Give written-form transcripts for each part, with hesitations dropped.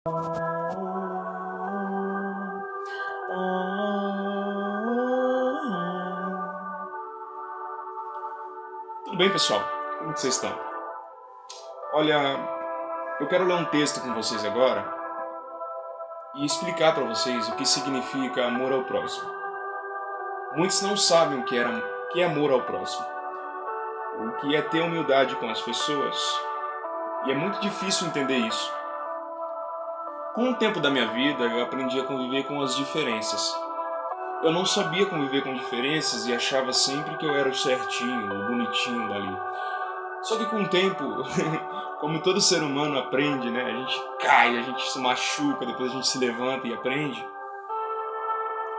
Tudo bem, pessoal? Como que vocês estão? Olha, eu quero ler um texto com vocês agora e explicar para vocês o que significa amor ao próximo. Muitos não sabem o que é amor ao próximo, o que é ter humildade com as pessoas, e é muito difícil entender isso. Com o tempo da minha vida, eu aprendi a conviver com as diferenças. Eu não sabia conviver com diferenças e achava sempre que eu era o certinho, o bonitinho dali. Só que com o tempo, como todo ser humano aprende, né? A gente cai, a gente se machuca, depois a gente se levanta e aprende.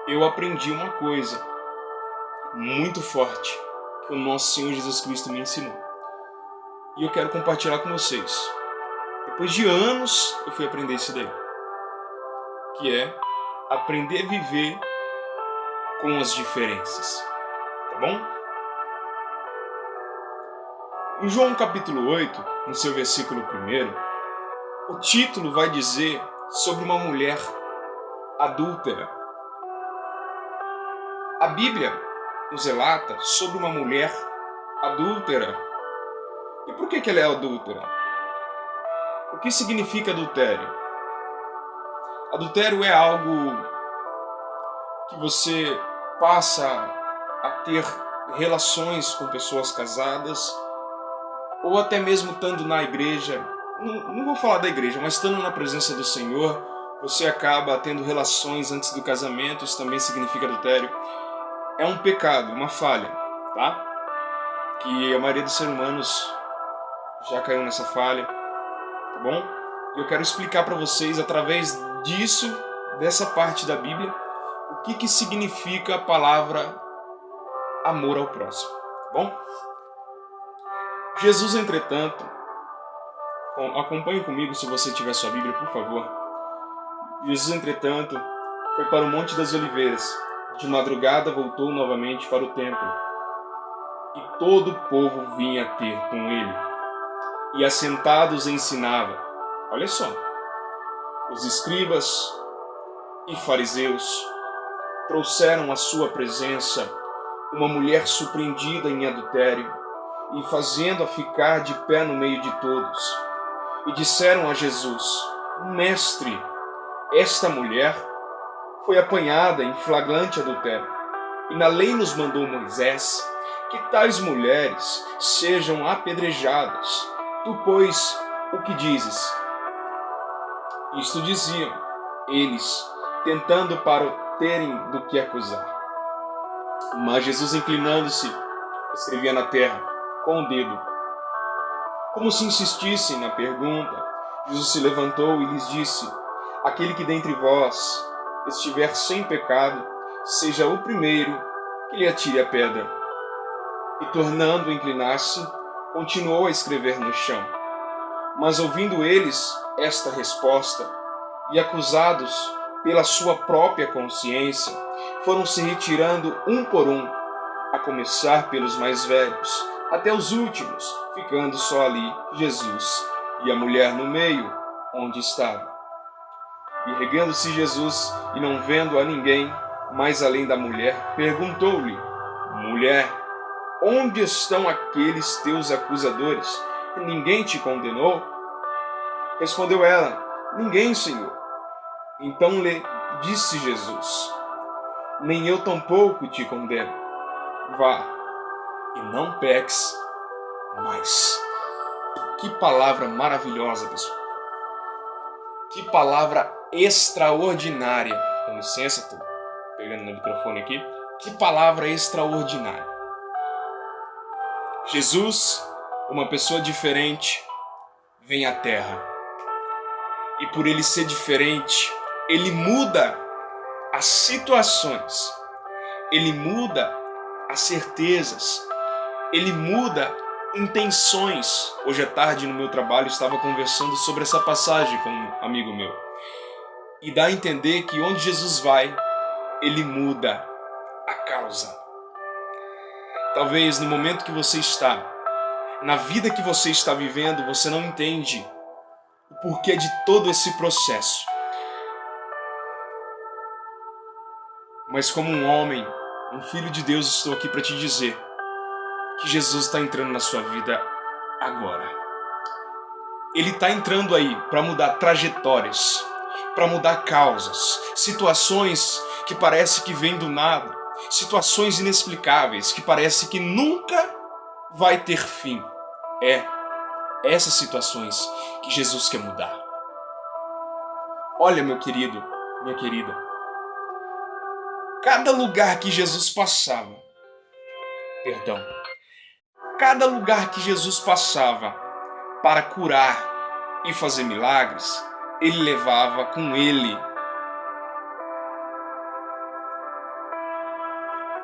Eu aprendi uma coisa muito forte que o nosso Senhor Jesus Cristo me ensinou. E eu quero compartilhar com vocês. Depois de anos, eu fui aprender isso daí. Que é aprender a viver com as diferenças. Tá bom? Em João capítulo 8, no seu versículo 1, o título vai dizer sobre uma mulher adúltera. A Bíblia nos relata sobre uma mulher adúltera. E por que ela é adúltera? O que significa adultério? Adultério é algo que você passa a ter relações com pessoas casadas, ou até mesmo estando na igreja, não vou falar da igreja, mas estando na presença do Senhor, você acaba tendo relações antes do casamento, isso também significa adultério. É um pecado, uma falha, tá? Que a maioria dos seres humanos já caiu nessa falha, tá bom? E eu quero explicar para vocês, através disso, dessa parte da Bíblia, o que significa a palavra amor ao próximo, tá bom? Jesus, entretanto, acompanhe comigo se você tiver sua Bíblia, por favor. Jesus, entretanto, foi para o Monte das Oliveiras. De madrugada voltou novamente para o templo. E todo o povo vinha ter com ele. E assentados ensinava. Olha só. Os escribas e fariseus trouxeram à sua presença uma mulher surpreendida em adultério, e fazendo-a ficar de pé no meio de todos. E disseram a Jesus: Mestre, esta mulher foi apanhada em flagrante adultério, e na lei nos mandou Moisés que tais mulheres sejam apedrejadas. Tu, pois, o que dizes? Isto diziam eles, tentando para o terem do que acusar. Mas Jesus, inclinando-se, escrevia na terra com o dedo. Como se insistissem na pergunta, Jesus se levantou e lhes disse: Aquele que dentre vós estiver sem pecado, seja o primeiro que lhe atire a pedra. E tornando a inclinar-se, continuou a escrever no chão. Mas ouvindo eles esta resposta, e acusados pela sua própria consciência, foram se retirando um por um, a começar pelos mais velhos, até os últimos, ficando só ali Jesus e a mulher no meio, onde estava. E erguendo-se Jesus, e não vendo a ninguém, mais além da mulher, perguntou-lhe: Mulher, onde estão aqueles teus acusadores? Ninguém te condenou? Respondeu ela: Ninguém, Senhor. Então lhe disse Jesus: Nem eu tampouco te condeno. Vá, e não peques mais. Que palavra maravilhosa, pessoal. Que palavra extraordinária. Com licença, estou pegando no microfone aqui. Que palavra extraordinária. Jesus, uma pessoa diferente, vem à Terra. E por ele ser diferente, ele muda as situações. Ele muda as certezas. Ele muda intenções. Hoje à tarde no meu trabalho estava conversando sobre essa passagem com um amigo meu. E dá a entender que onde Jesus vai, ele muda a causa. Talvez no momento que você está, na vida que você está vivendo, você não entende o porquê de todo esse processo. Mas como um homem, um filho de Deus, estou aqui para te dizer que Jesus está entrando na sua vida agora. Ele está entrando aí para mudar trajetórias, para mudar causas, situações que parece que vêm do nada, situações inexplicáveis que parece que nunca vai ter fim. É essas situações que Jesus quer mudar. Olha, meu querido, minha querida, cada lugar que Jesus passava, cada lugar que Jesus passava para curar e fazer milagres, ele levava com ele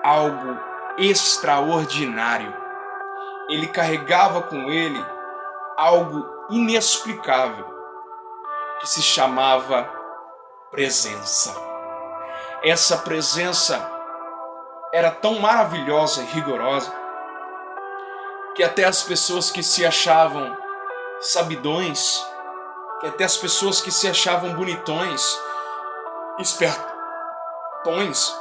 algo extraordinário. Ele carregava com ele algo inexplicável que se chamava presença. Essa presença era tão maravilhosa e rigorosa que até as pessoas que se achavam sabidões, que até as pessoas que se achavam bonitões, espertões,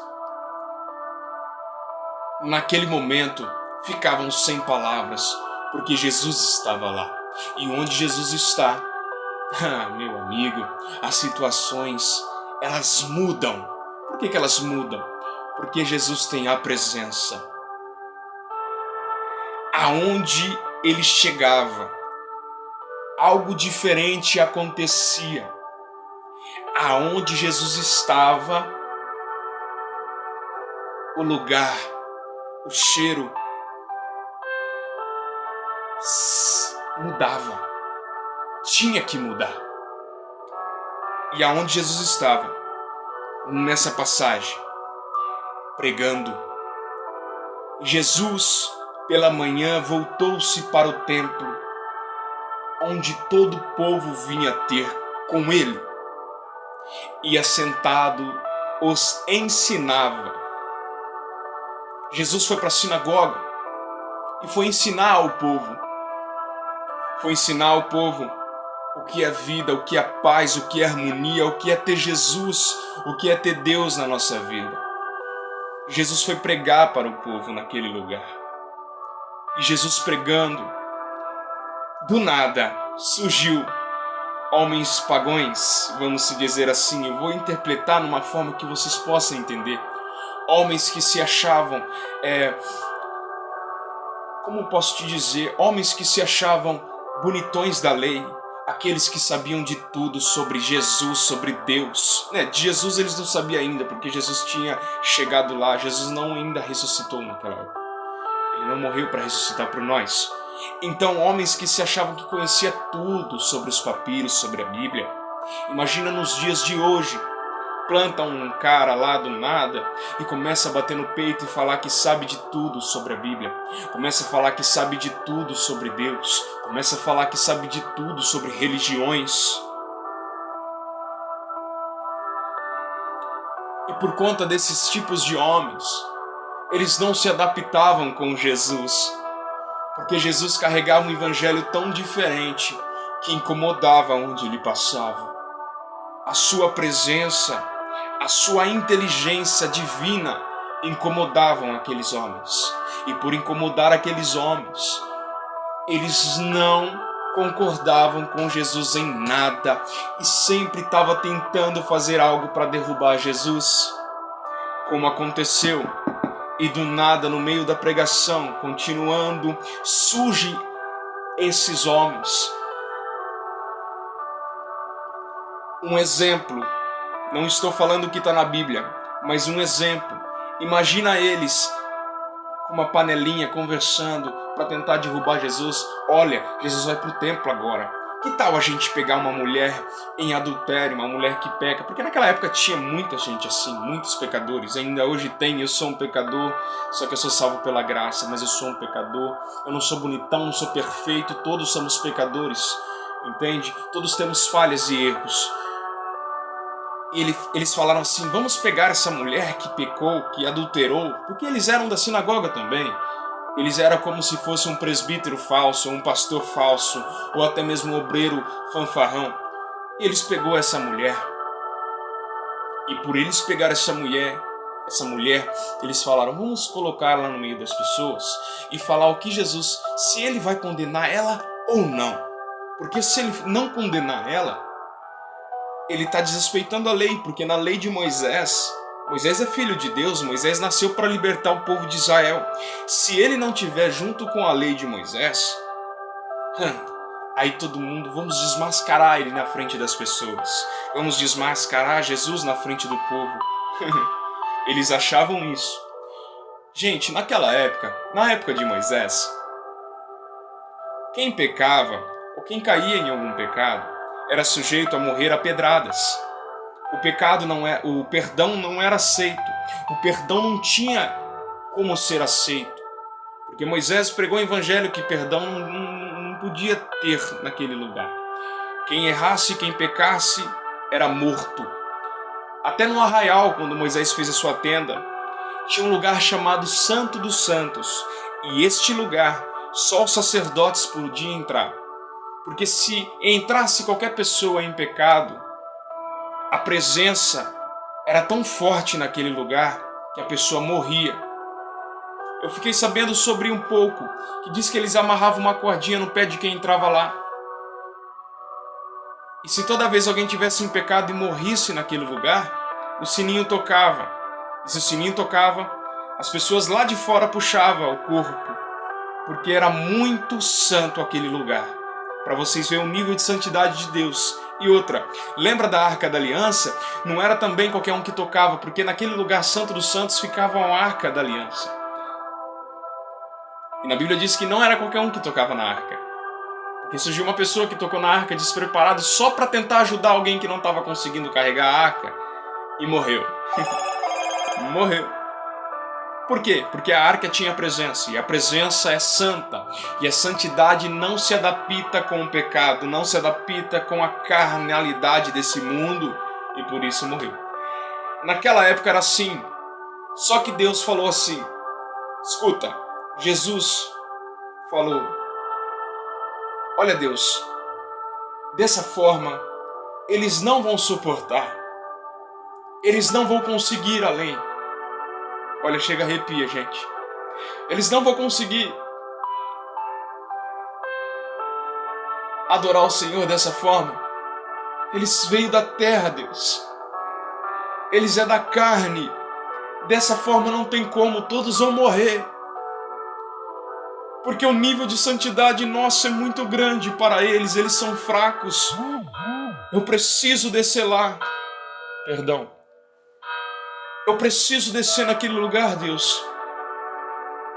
naquele momento ficavam sem palavras, porque Jesus estava lá. E onde Jesus está, meu amigo, as situações, elas mudam. Por que elas mudam? Porque Jesus tem a presença. Aonde ele chegava, algo diferente acontecia. Aonde Jesus estava, o lugar, o cheiro mudava. Tinha que mudar. E aonde Jesus estava, nessa passagem, pregando, Jesus, pela manhã, voltou-se para o templo, onde todo o povo vinha ter com ele, e assentado os ensinava. Jesus foi para a sinagoga e foi ensinar ao povo. Foi ensinar ao povo o que é vida, o que é paz, o que é harmonia, o que é ter Jesus, o que é ter Deus na nossa vida. Jesus foi pregar para o povo naquele lugar. E Jesus pregando, do nada surgiu homens pagãos, vamos se dizer assim. Eu vou interpretar numa forma que vocês possam entender. Homens que se achavam, como posso te dizer, homens que se achavam bonitões da lei, aqueles que sabiam de tudo sobre Jesus, sobre Deus. De Jesus eles não sabiam ainda, porque Jesus tinha chegado lá. Jesus não ainda ressuscitou naquela época. Ele não morreu para ressuscitar por nós. Então, homens que se achavam que conhecia tudo sobre os papiros, sobre a Bíblia. Imagina nos dias de hoje, planta um cara lá do nada e começa a bater no peito e falar que sabe de tudo sobre a Bíblia. Começa a falar que sabe de tudo sobre Deus. Começa a falar que sabe de tudo sobre religiões. E por conta desses tipos de homens, eles não se adaptavam com Jesus, porque Jesus carregava um evangelho tão diferente que incomodava onde ele passava. A sua presença, a sua inteligência divina incomodavam aqueles homens. E por incomodar aqueles homens, eles não concordavam com Jesus em nada e sempre estavam tentando fazer algo para derrubar Jesus, como aconteceu. E do nada, no meio da pregação, continuando, surgem esses homens. Um exemplo, não estou falando o que está na Bíblia, mas um exemplo. Imagina eles com uma panelinha conversando para tentar derrubar Jesus. Olha, Jesus vai para o templo agora. Que tal a gente pegar uma mulher em adultério, uma mulher que peca? Porque naquela época tinha muita gente assim, muitos pecadores. Ainda hoje tem, eu sou um pecador, só que eu sou salvo pela graça, mas eu sou um pecador. Eu não sou bonitão, não sou perfeito, todos somos pecadores, entende? Todos temos falhas e erros. E eles falaram assim, vamos pegar essa mulher que pecou, que adulterou, porque eles eram da sinagoga também. Eles eram como se fosse um presbítero falso, um pastor falso, ou até mesmo um obreiro fanfarrão. E eles pegou essa mulher. E por eles pegar essa mulher, eles falaram, vamos colocá-la no meio das pessoas e falar o que Jesus, se ele vai condenar ela ou não. Porque se ele não condenar ela, ele está desrespeitando a lei, porque na lei de Moisés é filho de Deus, Moisés nasceu para libertar o povo de Israel. Se ele não tiver junto com a lei de Moisés, aí todo mundo, vamos desmascarar ele na frente das pessoas. Vamos desmascarar Jesus na frente do povo. Eles achavam isso. Gente, naquela época, na época de Moisés, quem pecava, ou quem caía em algum pecado, era sujeito a morrer a pedradas. O perdão não era aceito. O perdão não tinha como ser aceito. Porque Moisés pregou o evangelho que perdão não podia ter naquele lugar. Quem errasse, quem pecasse, era morto. Até no arraial, quando Moisés fez a sua tenda, tinha um lugar chamado Santo dos Santos. E este lugar, só os sacerdotes podiam entrar. Porque se entrasse qualquer pessoa em pecado, a presença era tão forte naquele lugar que a pessoa morria. Eu fiquei sabendo sobre um pouco, que diz que eles amarravam uma cordinha no pé de quem entrava lá. E se toda vez alguém tivesse em pecado e morrisse naquele lugar, o sininho tocava. E se o sininho tocava, as pessoas lá de fora puxavam o corpo, porque era muito santo aquele lugar. Para vocês verem o nível de santidade de Deus. E outra, lembra da Arca da Aliança? Não era também qualquer um que tocava, porque naquele lugar santo dos santos ficava a Arca da Aliança. E na Bíblia diz que não era qualquer um que tocava na arca. Porque surgiu uma pessoa que tocou na arca despreparado só para tentar ajudar alguém que não estava conseguindo carregar a arca e morreu. Morreu. Por quê? Porque a arca tinha presença, e a presença é santa, e a santidade não se adapta com o pecado, não se adapta com a carnalidade desse mundo, e por isso morreu. Naquela época era assim, só que Deus falou assim, escuta, Jesus falou, olha Deus, dessa forma eles não vão suportar, eles não vão conseguir além. Olha, chega a arrepia, gente. Eles não vão conseguir adorar o Senhor dessa forma. Eles veio da terra, Deus. Eles é da carne. Dessa forma não tem como, todos vão morrer. Porque o nível de santidade nosso é muito grande para eles, eles são fracos. Eu preciso descer lá. Perdão. Eu preciso descer naquele lugar, Deus.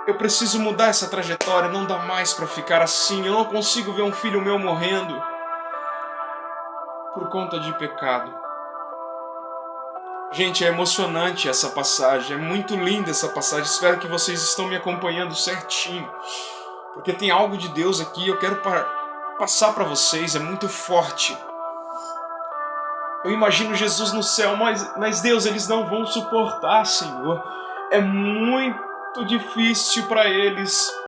Eu preciso mudar essa trajetória, não dá mais para ficar assim. Eu não consigo ver um filho meu morrendo por conta de pecado. Gente, é emocionante essa passagem, é muito linda essa passagem. Espero que vocês estão me acompanhando certinho, porque tem algo de Deus aqui, eu quero passar para vocês, é muito forte. Eu imagino Jesus no céu, mas Deus, eles não vão suportar, Senhor. É muito difícil para eles.